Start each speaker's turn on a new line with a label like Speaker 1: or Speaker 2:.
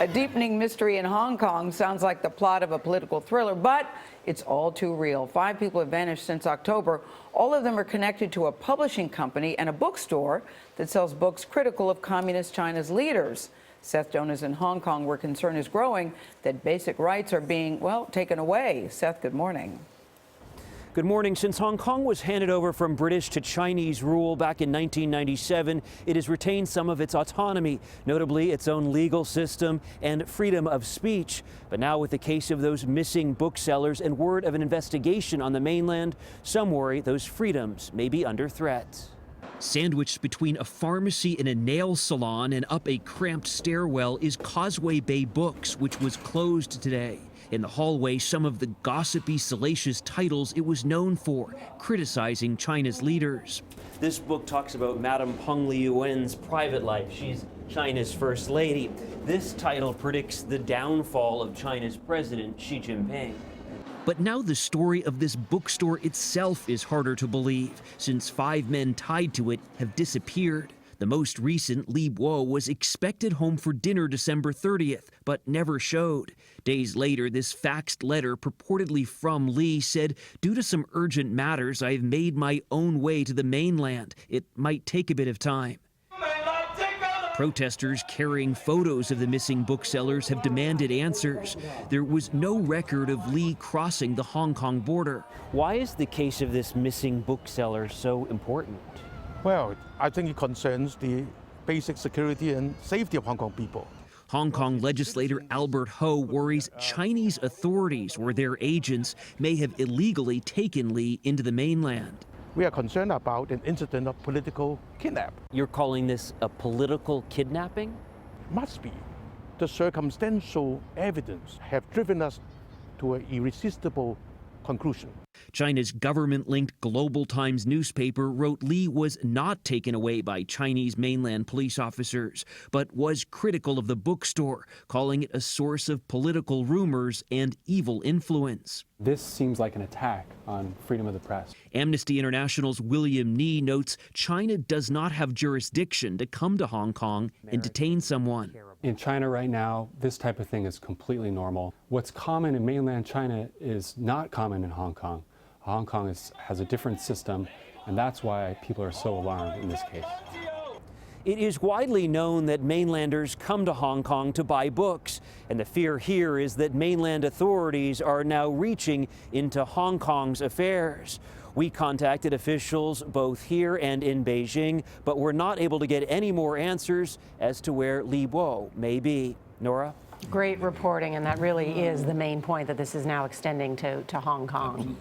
Speaker 1: A deepening mystery in Hong Kong sounds like the plot of a political thriller, but it's all too real. 5 people have vanished since October. All of them are connected to a publishing company and a bookstore that sells books critical of Communist China's leaders. Seth Doane is in Hong Kong, where concern is growing that basic rights are being, well, taken away. Seth, good morning.
Speaker 2: Good morning. Since Hong Kong was handed over from British to Chinese rule back in 1997, it has retained some of its autonomy, notably its own legal system and freedom of speech. But now with the case of those missing booksellers and word of an investigation on the mainland, some worry those freedoms may be under threat. Sandwiched between a pharmacy and a nail salon and up a cramped stairwell is Causeway Bay Books, which was closed today. In the hallway, some of the gossipy, salacious titles it was known for, criticizing China's leaders. This book talks about Madame Peng Liyuan's private life. She's China's first lady. This title predicts the downfall of China's president, Xi Jinping. But now the story of this bookstore itself is harder to believe, since 5 men tied to it have disappeared. The most recent, Li Bo, was expected home for dinner December 30th, but never showed. Days later, this faxed letter purportedly from Li said, "Due to some urgent matters, I've made my own way to the mainland. It might take a bit of time." Protesters carrying photos of the missing booksellers have demanded answers. There was no record of Li crossing the Hong Kong border. Why is the case of this missing bookseller so important?
Speaker 3: Well, I think it concerns the basic security and safety of Hong Kong people.
Speaker 2: Hong Kong legislator Albert Ho worries Chinese authorities or their agents may have illegally taken Li into the mainland.
Speaker 3: We are concerned about an incident of political kidnap.
Speaker 2: You're calling this a political kidnapping?
Speaker 3: Must be. The circumstantial evidence have driven us to an irresistible conclusion.
Speaker 2: China's government-linked Global Times newspaper wrote Li was not taken away by Chinese mainland police officers, but was critical of the bookstore, calling it a source of political rumors and evil influence.
Speaker 4: This seems like an attack on freedom of the press.
Speaker 2: Amnesty International's William Nee notes China does not have jurisdiction to come to Hong Kong and detain someone.
Speaker 4: In China right now, this type of thing is completely normal. What's common in mainland China is not common in Hong Kong. Hong Kong has a different system, and that's why people are so alarmed in this case.
Speaker 2: It is widely known that mainlanders come to Hong Kong to buy books, and the fear here is that mainland authorities are now reaching into Hong Kong's affairs. We contacted officials both here and in Beijing, but were not able to get any more answers as to where Li Bo may be. Nora?
Speaker 5: Great reporting, and that really is the main point, that this is now extending to Hong Kong.